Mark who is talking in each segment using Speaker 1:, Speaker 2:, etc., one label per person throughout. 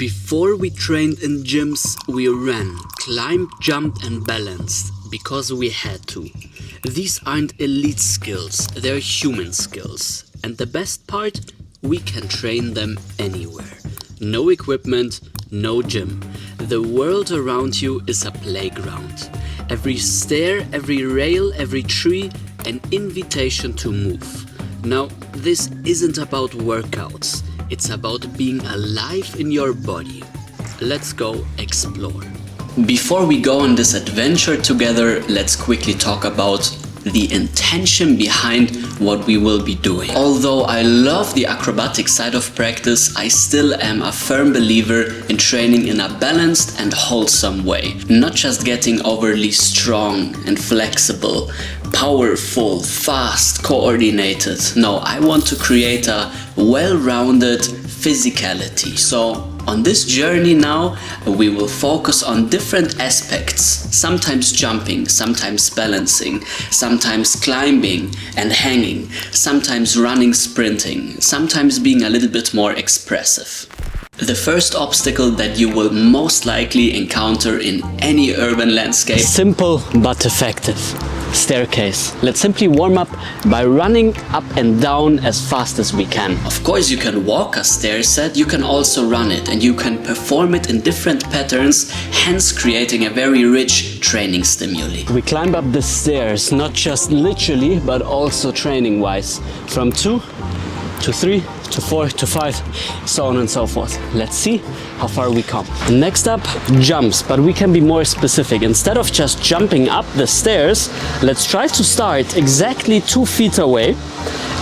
Speaker 1: Before we trained in gyms, we ran, climbed, jumped and balanced, because we had to. These aren't elite skills, they're human skills. And the best part, we can train them anywhere. No equipment, no gym. The world around you is a playground. Every stair, every rail, every tree, an invitation to move. Now, this isn't about workouts. It's about being alive in your body. Let's go explore. Before we go on this adventure together, let's quickly talk about the intention behind what we will be doing. Although I love the acrobatic side of practice, I still am a firm believer in training in a balanced and wholesome way. Not just getting overly strong and flexible, powerful, fast, coordinated. No, I want to create a well-rounded physicality. So on this journey now, we will focus on different aspects, sometimes jumping, sometimes balancing, sometimes climbing and hanging, sometimes running, sprinting, sometimes being a little bit more expressive. The first obstacle that you will most likely encounter in any urban landscape.
Speaker 2: Simple but effective. Staircase. Let's simply warm up by running up and down as fast as we can.
Speaker 1: Of course, you can walk a stair set, you can also run it, and you can perform it in different patterns, hence creating a very rich training stimuli.
Speaker 2: We climb up the stairs, not just literally, but also training wise. From 2 to 3 to 4 to 5, so on and so forth. Let's see how far we come. Next up, jumps, but we can be more specific. Instead of just jumping up the stairs, let's try to start exactly 2 feet away.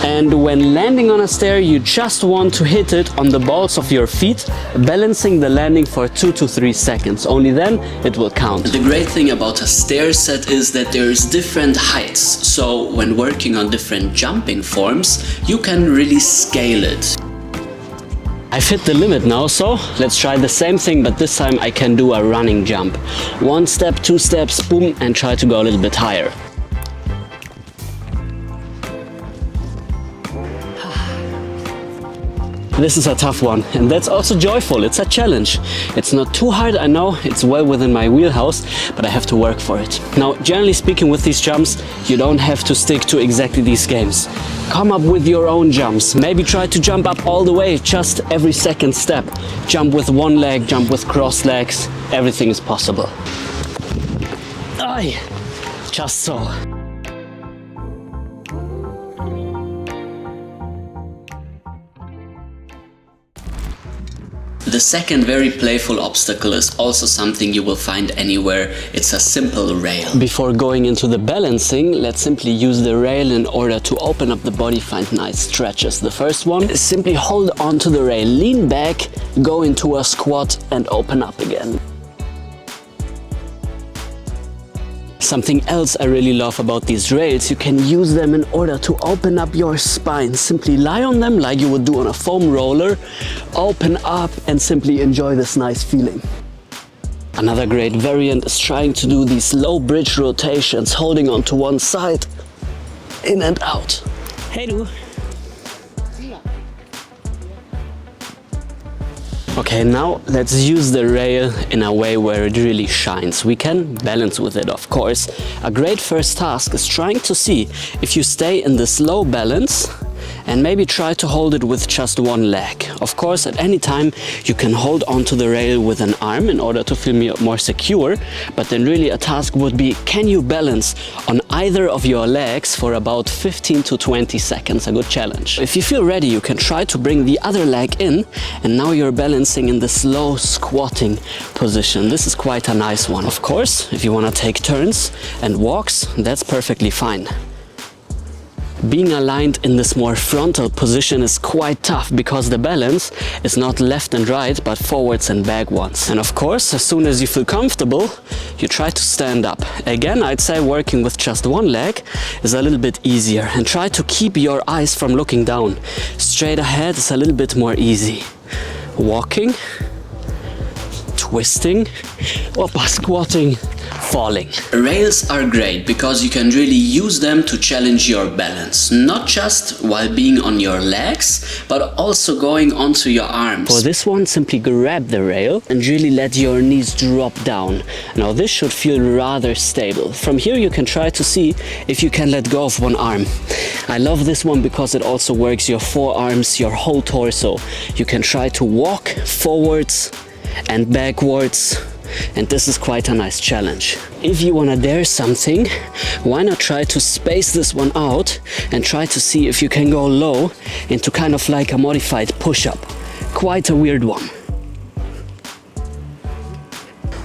Speaker 2: And when landing on a stair, you just want to hit it on the balls of your feet, balancing the landing for 2 to 3 seconds. Only then it will count.
Speaker 1: The great thing about a stair set is that there's different heights. So when working on different jumping forms, you can really scale it.
Speaker 2: I've hit the limit now, so let's try the same thing, but this time I can do a running jump. 1 step, 2 steps, boom, and try to go a little bit higher. This is a tough one, and that's also joyful. It's a challenge. It's not too hard, I know, it's well within my wheelhouse, but I have to work for it. Now, generally speaking, with these jumps, you don't have to stick to exactly these games. Come up with your own jumps. Maybe try to jump up all the way, just every second step. Jump with one leg, jump with crossed legs. Everything is possible. Aye, just so.
Speaker 1: The second very playful obstacle is also something you will find anywhere. It's a simple rail.
Speaker 2: Before going into the balancing, let's simply use the rail in order to open up the body, find nice stretches. The first one is simply hold on to the rail, lean back, go into a squat and open up again. Something else I really love about these rails, you can use them in order to open up your spine. Simply lie on them like you would do on a foam roller, open up and simply enjoy this nice feeling. Another great variant is trying to do these low bridge rotations, holding on to one side, in and out. Hey du! Okay, now let's use the rail in a way where it really shines. We can balance with it, of course. A great first task is trying to see if you stay in this low balance and maybe try to hold it with just one leg. Of course, at any time you can hold onto the rail with an arm in order to feel more secure, but then really a task would be, can you balance on either of your legs for about 15 to 20 seconds, a good challenge. If you feel ready, you can try to bring the other leg in, and now you're balancing in the slow squatting position. This is quite a nice one. Of course, if you want to take turns and walks, that's perfectly fine. Being aligned in this more frontal position is quite tough because the balance is not left and right but forwards and back ones. And of course, as soon as you feel comfortable, you try to stand up. Again, I'd say working with just one leg is a little bit easier, and try to keep your eyes from looking down. Straight ahead is a little bit more easy. Walking, twisting, squatting, falling.
Speaker 1: Rails are great because you can really use them to challenge your balance, not just while being on your legs, but also going onto your arms.
Speaker 2: For this one, simply grab the rail and really let your knees drop down. Now this should feel rather stable. From here you can try to see if you can let go of one arm. I love this one because it also works your forearms, your whole torso. You can try to walk forwards and backwards, and this is quite a nice challenge. If you wanna dare something, why not try to space this one out and try to see if you can go low into kind of like a modified push-up. Quite a weird one.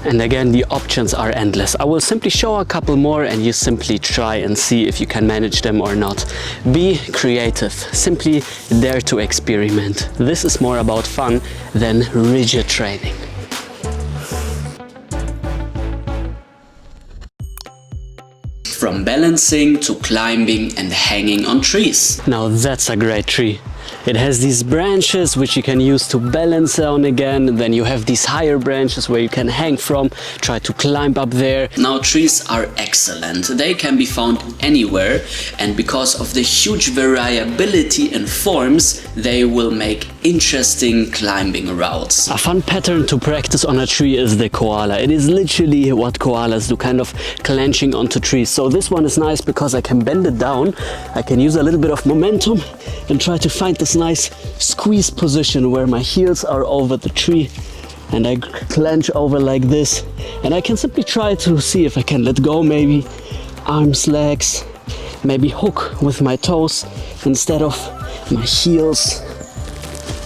Speaker 2: And again, the options are endless. I will simply show a couple more and you simply try and see if you can manage them or not. Be creative, simply dare to experiment. This is more about fun than rigid training.
Speaker 1: From balancing to climbing and hanging on trees.
Speaker 2: Now that's a great tree. It has these branches which you can use to balance on again, and then you have these higher branches where you can hang from, try to climb up there.
Speaker 1: Now trees are excellent. They can be found anywhere, and because of the huge variability in forms, they will make interesting climbing routes.
Speaker 2: A fun pattern to practice on a tree is the koala. It is literally what koalas do, kind of clenching onto trees. So this one is nice because I can bend it down, I can use a little bit of momentum and try to find this nice squeeze position where my heels are over the tree and I clench over like this, and I can simply try to see if I can let go, maybe arms, legs, maybe hook with my toes instead of my heels,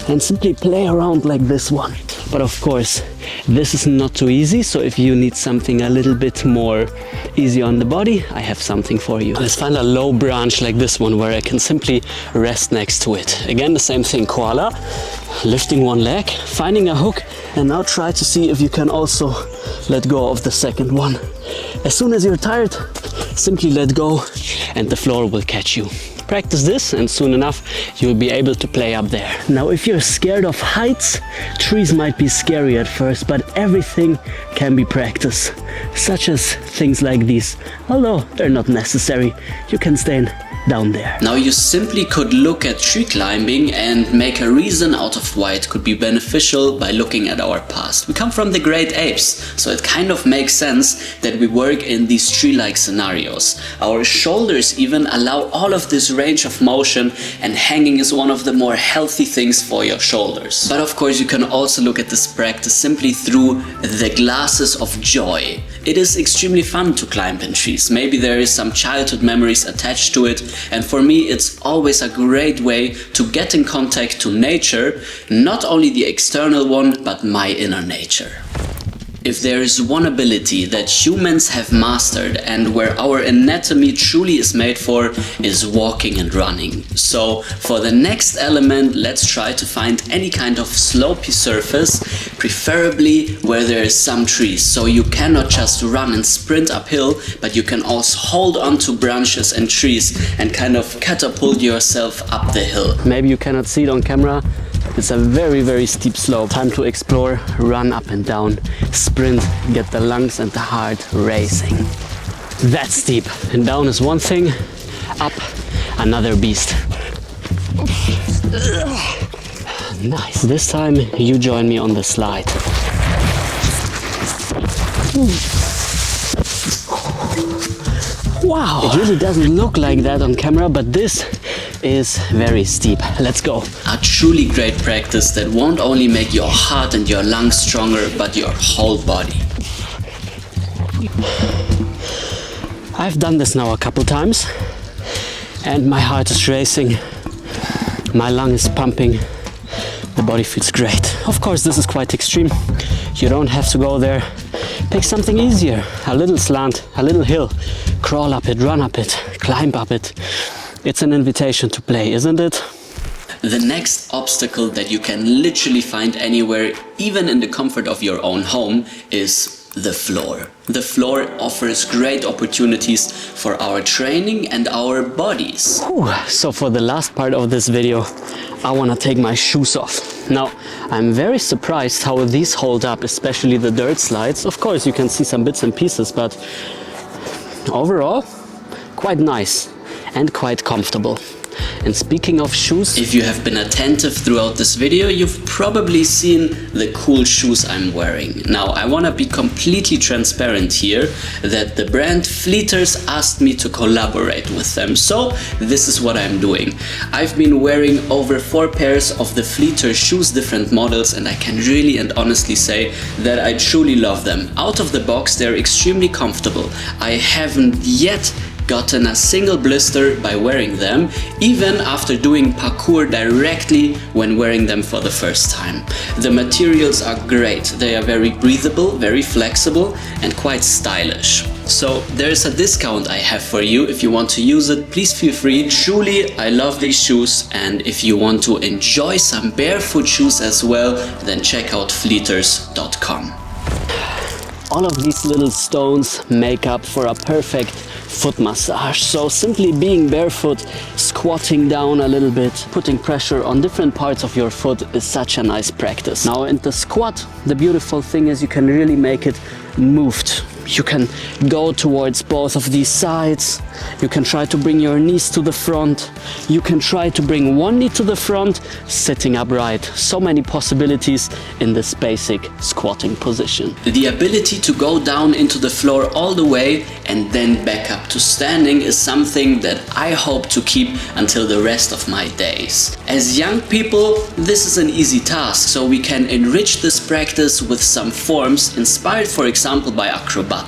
Speaker 2: and simply play around like this one. But of course, this is not too easy, so if you need something a little bit more easy on the body, I have something for you. Let's find a low branch like this one where I can simply rest next to it. Again, the same thing, koala, lifting one leg, finding a hook, and now try to see if you can also let go of the second one. As soon as you're tired, simply let go and the floor will catch you. Practice this and soon enough you'll be able to play up there. Now if you're scared of heights, trees might be scary at first, but everything can be practiced, such as things like these. Although they're not necessary, you can stand down there.
Speaker 1: Now you simply could look at tree climbing and make a reason out of why it could be beneficial by looking at our past. We come from the great apes, so it kind of makes sense that we work in these tree-like scenarios. Our shoulders even allow all of this range of motion, and hanging is one of the more healthy things for your shoulders. But of course you can also look at this practice simply through the glasses of joy. It is extremely fun to climb in trees. Maybe there is some childhood memories attached to it, and for me it's always a great way to get in contact to nature, not only the external one, but my inner nature. If there is one ability that humans have mastered and where our anatomy truly is made for, is walking and running. So for the next element, let's try to find any kind of slopey surface, preferably where there is some trees. So you cannot just run and sprint uphill, but you can also hold on to branches and trees and kind of catapult yourself up the hill.
Speaker 2: Maybe you cannot see it on camera. It's a very, very steep slope. Time to explore, run up and down, sprint, get the lungs and the heart racing. That's steep. And down is one thing, up another beast. Nice. This time you join me on the slide. Wow! It really doesn't look like that on camera, but this is very steep. Let's go.
Speaker 1: A truly great practice that won't only make your heart and your lungs stronger, but your whole body.
Speaker 2: I've done this now a couple times and my heart is racing, my lung is pumping, the body feels great. Of course this is quite extreme, you don't have to go there. Pick something easier, a little slant, a little hill, crawl up it, run up it, climb up it. It's an invitation to play, isn't it?
Speaker 1: The next obstacle that you can literally find anywhere, even in the comfort of your own home, is the floor. The floor offers great opportunities for our training and our bodies.
Speaker 2: So for the last part of this video, I want to take my shoes off. Now, I'm very surprised how these hold up, especially the dirt slides. Of course, you can see some bits and pieces, but overall, quite nice and quite comfortable. And speaking of shoes,
Speaker 1: if you have been attentive throughout this video, you've probably seen the cool shoes I'm wearing. Now, I want to be completely transparent here that the brand Fleeters asked me to collaborate with them. So this is what I'm doing. I've been wearing over 4 pairs of the Fleeter shoes, different models, and I can really and honestly say that I truly love them. Out of the box, they're extremely comfortable. I haven't yet gotten a single blister by wearing them, even after doing parkour directly when wearing them for the first time. The materials are great. They are very breathable, very flexible, and quite stylish. So there's a discount I have for you. If you want to use it, please feel free. Truly, I love these shoes, and if you want to enjoy some barefoot shoes as well, then check out fleeters.com.
Speaker 2: all of these little stones make up for a perfect foot massage. So simply being barefoot, squatting down a little bit, putting pressure on different parts of your foot is such a nice practice. Now in the squat, the beautiful thing is you can really make it moved. You can go towards both of these sides. You can try to bring your knees to the front. You can try to bring one knee to the front, sitting upright. So many possibilities in this basic squatting position.
Speaker 1: The ability to go down into the floor all the way and then back up to standing is something that I hope to keep until the rest of my days. As young people, this is an easy task, so we can enrich this practice with some forms inspired, for example, by acrobatics.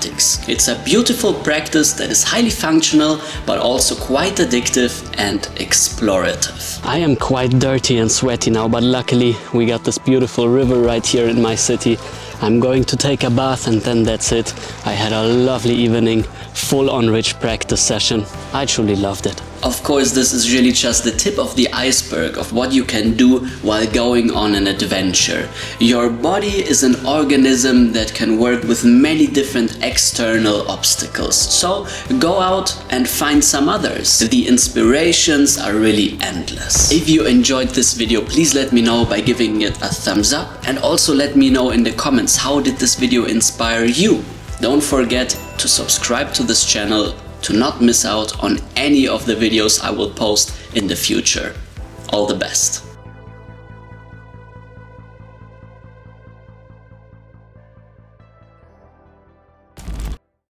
Speaker 1: It's a beautiful practice that is highly functional, but also quite addictive and explorative.
Speaker 2: I am quite dirty and sweaty now, but luckily we got this beautiful river right here in my city. I'm going to take a bath and then that's it. I had a lovely evening, full-on rich practice session. I truly loved it.
Speaker 1: Of course, this is really just the tip of the iceberg of what you can do while going on an adventure. Your body is an organism that can work with many different external obstacles. So go out and find some others. The inspirations are really endless. If you enjoyed this video, please let me know by giving it a thumbs up, and also let me know in the comments, how did this video inspire you? Don't forget to subscribe to this channel to not miss out on any of the videos I will post in the future. All the best.